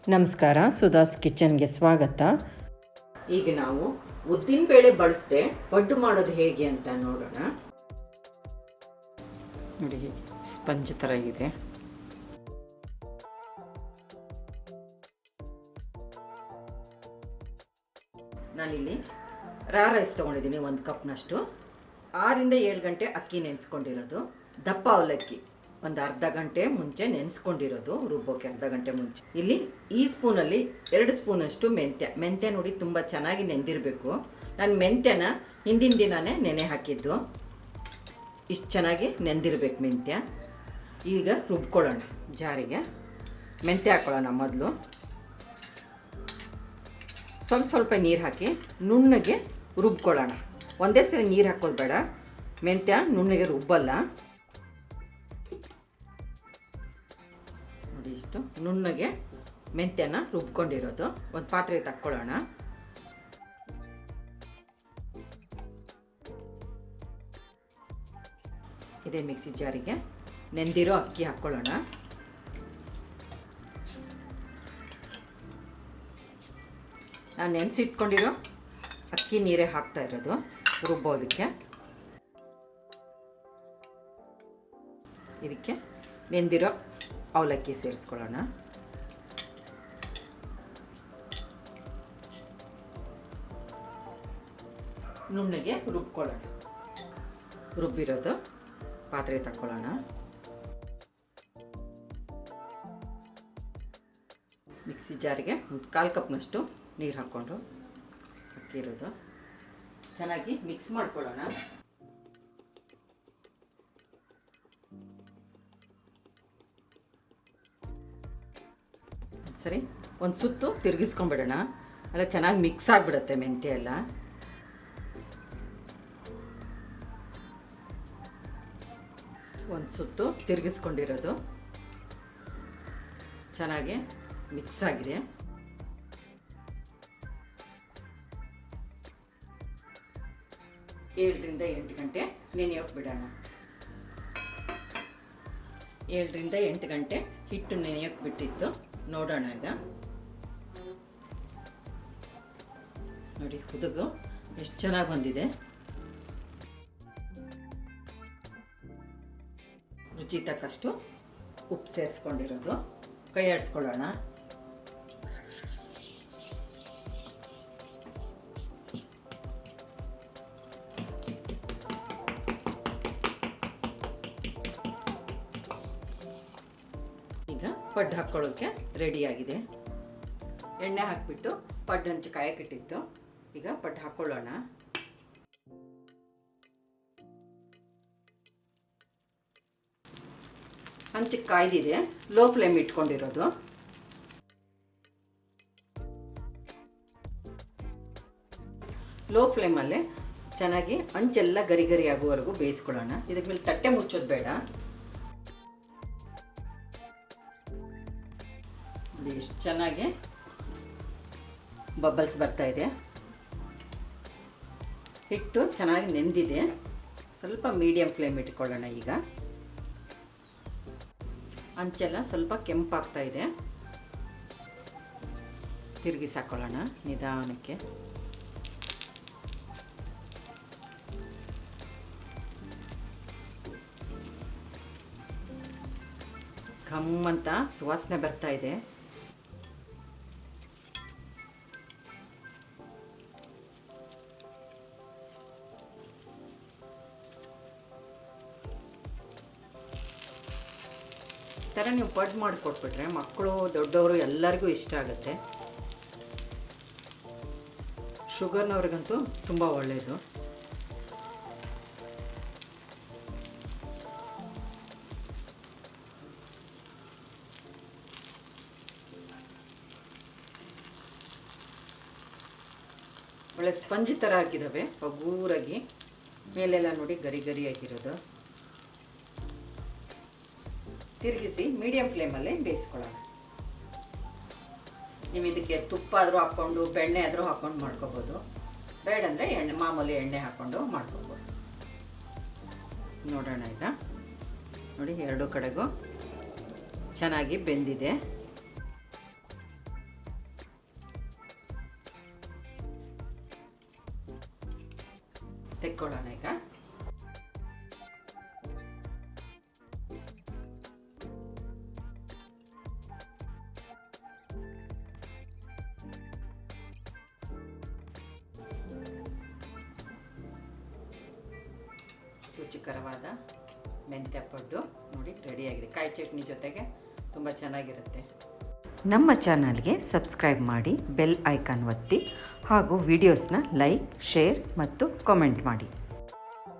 ನಮಸ್ಕಾರ, ಸುಧಾಸ್ ಕಿಚನ್ಗೆ ಸ್ವಾಗತ. ಈಗ ನಾವು ಉದ್ದಿನ ಬೇಳೆ ಬಳಸದೆ ಪಡ್ಡು ಮಾಡೋದು ಹೇಗೆ ಅಂತ ನೋಡೋಣ. ನೋಡಿ, ಸ್ಪಂಜ್ ಥರ ಇದೆ. ನಾನಿಲ್ಲಿ ರೈಸ್ ತೊಗೊಂಡಿದ್ದೀನಿ, 1 ಕಪ್ನಷ್ಟು. 6 ರಿಂದ 7 ಗಂಟೆ ಅಕ್ಕಿ ನೆನೆಸ್ಕೊಂಡಿರೋದು. ದಪ್ಪ ಅವಲಕ್ಕಿ ಒಂದು ಅರ್ಧ ಗಂಟೆ ಮುಂಚೆ ನೆನೆಸ್ಕೊಂಡಿರೋದು, ರುಬ್ಬೋಕೆ ಅರ್ಧ ಗಂಟೆ ಮುಂಚೆ. ಇಲ್ಲಿ ಈ ಸ್ಪೂನಲ್ಲಿ 2 ಸ್ಪೂನಷ್ಟು ಮೆಂತ್ಯ ನೋಡಿ ತುಂಬ ಚೆನ್ನಾಗಿ ನೆಂದಿರಬೇಕು. ನಾನು ಮೆಂತ್ಯನ ಹಿಂದಿನ ದಿನವೇ ನೆನೆ ಹಾಕಿದ್ದು. ಇಷ್ಟು ಚೆನ್ನಾಗಿ ನೆಂದಿರ್ಬೇಕು ಮೆಂತ್ಯ. ಈಗ ರುಬ್ಕೊಳ್ಳೋಣ. ಜಾರಿಗೆ ಮೆಂತ್ಯ ಹಾಕ್ಕೊಳ್ಳೋಣ. ಮೊದಲು ಸ್ವಲ್ಪ ನೀರು ಹಾಕಿ ನುಣ್ಣಗೆ ರುಬ್ಕೊಳ್ಳೋಣ. ಒಂದೇ ಸರಿ ನೀರು ಹಾಕೋದು ಬೇಡ, ಮೆಂತ್ಯ ನುಣ್ಣಗೆ ರುಬ್ಬಲ್ಲ. ನೋಡಿ, ಇಷ್ಟು ನುಣ್ಣಗೆ ಮೆಂತ್ಯನ ರುಬ್ಕೊಂಡಿರೋದು ಒಂದು ಪಾತ್ರೆಗೆ ತಕ್ಕೊಳ್ಳೋಣ. ಇದೇ ಮಿಕ್ಸಿ ಜಾರಿಗೆ ನೆಂದಿರೋ ಅಕ್ಕಿ ಹಾಕ್ಕೊಳ್ಳೋಣ. ನಾನು ನೆನೆಸಿಟ್ಕೊಂಡಿರೋ ಅಕ್ಕಿ ನೀರೇ ಹಾಕ್ತಾ ಇರೋದು ರುಬ್ಬೋದಕ್ಕೆ. ಇದಕ್ಕೆ ನೆಂದಿರೋ ಅವಲಕ್ಕಿ ಸೇರಿಸ್ಕೊಳ್ಳೋಣ. ನುಣ್ಣಗೆ ರುಬ್ಕೊಳ್ಳೋಣ. ರುಬ್ಬಿರೋದು ಪಾತ್ರೆ ತಕ್ಕೊಳ್ಳೋಣ. ಮಿಕ್ಸಿ ಜಾರಿಗೆ 1/4 ಕಪ್ನಷ್ಟು ನೀರು ಹಾಕ್ಕೊಂಡು ಅಕ್ಕಿರೋದು ಚೆನ್ನಾಗಿ ಮಿಕ್ಸ್ ಮಾಡ್ಕೊಳ್ಳೋಣ. ಸರಿ, ಒಂದು ಸುತ್ತು ತಿರುಗಿಸ್ಕೊಂಡ್ಬಿಡೋಣ. ಎಲ್ಲ ಚೆನ್ನಾಗಿ ಮಿಕ್ಸ್ ಆಗಿಬಿಡುತ್ತೆ ಮೆಂತ್ಯ ಎಲ್ಲ. ಒಂದು ಸುತ್ತು ತಿರುಗಿಸ್ಕೊಂಡಿರೋದು ಚೆನ್ನಾಗಿ ಮಿಕ್ಸ್ ಆಗಿದೆ. ಏಳರಿಂದ 8 ಗಂಟೆ ನೆನೆಯೋಕೆ ಬಿಡೋಣ. 7 ರಿಂದ 8 ಗಂಟೆ ಹಿಟ್ಟು ನೆನೆಯೋಕೆ ಬಿಟ್ಟಿತ್ತು. ನೋಡೋಣ ಈಗ. ನೋಡಿ, ಹುದುಗು ಎಷ್ಟು ಚೆನ್ನಾಗಿ ಬಂದಿದೆ. ರುಚಿ ತಕ್ಕಷ್ಟು ಉಪ್ಪು ಸೇರಿಸ್ಕೊಂಡಿರೋದು. ಕೈ ಆಡಿಸ್ಕೊಳ್ಳೋಣ. ಈಗ ಪಡ್ಡು ಹಾಕ್ಕೊಳ್ಳೋಕ್ಕೆ ರೆಡಿಯಾಗಿದೆ. ಎಣ್ಣೆ ಹಾಕಿಬಿಟ್ಟು ಪಡ್ಡು ಹಂಚಿ ಕಾಯಕ್ಕಿಟ್ಟಿತ್ತು. ಈಗ ಪಡ್ಡು ಹಾಕ್ಕೊಳ್ಳೋಣ. ಹಂಚಿಗೆ ಕಾಯ್ದಿದೆ. ಲೋ ಫ್ಲೇಮ್ ಇಟ್ಕೊಂಡಿರೋದು. ಲೋ ಫ್ಲೇಮಲ್ಲೇ ಚೆನ್ನಾಗಿ ಹಂಚೆಲ್ಲ ಗರಿ ಗರಿ ಆಗುವವರೆಗೂ ಬೇಯಿಸ್ಕೊಳ್ಳೋಣ. ಇದಕ್ಕೆ ಮೇಲೆ ತಟ್ಟೆ ಮುಚ್ಚೋದು ಬೇಡ. ಎಷ್ಟು ಚೆನ್ನಾಗಿ ಬಬಲ್ಸ್ ಬರ್ತಾ ಇದೆ. ಹಿಟ್ಟು ಚೆನ್ನಾಗಿ ನೆಂದಿದೆ. ಸ್ವಲ್ಪ ಮೀಡಿಯಂ ಫ್ಲೇಮ್ ಇಟ್ಕೊಳ್ಳೋಣ. ಈಗ ಹಂಚೆಲ್ಲ ಸ್ವಲ್ಪ ಕೆಂಪಾಗ್ತಾ ಇದೆ. ತಿರುಗಿಸಿ ಹಾಕ್ಕೊಳ್ಳೋಣ ನಿಧಾನಕ್ಕೆ. ಘಮ್ಮಂತ ಸುವಾಸನೆ ಬರ್ತಾ ಇದೆ. ಥರ ನೀವು ಪಡ್ಡು ಮಾಡಿಕೊಟ್ಬಿಟ್ರೆ ಮಕ್ಕಳು ದೊಡ್ಡವರು ಎಲ್ಲರಿಗೂ ಇಷ್ಟ ಆಗುತ್ತೆ. ಶುಗರ್ನವ್ರಿಗಂತೂ ತುಂಬ ಒಳ್ಳೆಯದು. ಒಳ್ಳೆ ಸ್ಪಂಜಿ ಥರ ಆಗಿದ್ದಾವೆ, ಹಗೂರಾಗಿ. ಮೇಲೆಲ್ಲ ನೋಡಿ ಗರಿ ಗರಿ ಆಗಿರೋದು. ತಿರುಗಿಸಿ ಮೀಡಿಯಂ ಫ್ಲೇಮಲ್ಲೇ ಬೇಯಿಸ್ಕೊಳ್ಳೋಣ. ನೀವು ಇದಕ್ಕೆ ತುಪ್ಪ ಆದರೂ ಹಾಕ್ಕೊಂಡು ಬೆಣ್ಣೆ ಆದರೂ ಹಾಕ್ಕೊಂಡು ಮಾಡ್ಕೋಬೋದು. ಬೇಡಂದರೆ ಮಾಮೂಲಿ ಎಣ್ಣೆ ಹಾಕ್ಕೊಂಡು ಮಾಡ್ಕೋಬೋದು. ನೋಡೋಣ ಈಗ. ನೋಡಿ, 2 ಕಡೆಗೂ ಚೆನ್ನಾಗಿ ಬೆಂದಿದೆ. ತೆಕ್ಕೊಳ್ಳೋಣ ಈಗ. ರುಚಿಕರವಾದ ಮೆಂತ್ಯ ಪಡ್ಡು ನೋಡಿ ರೆಡಿಯಾಗಿದೆ. ಕಾಯಿ ಚಟ್ನಿ ಜೊತೆಗೆ ತುಂಬ ಚೆನ್ನಾಗಿರುತ್ತೆ. ನಮ್ಮ ಚಾನಲ್ಗೆ ಸಬ್ಸ್ಕ್ರೈಬ್ ಮಾಡಿ, ಬೆಲ್ ಐಕಾನ್ ಒತ್ತಿ ಹಾಗೂ ವಿಡಿಯೋಸ್ನ ಲೈಕ್, ಶೇರ್ ಮತ್ತು ಕಾಮೆಂಟ್ ಮಾಡಿ.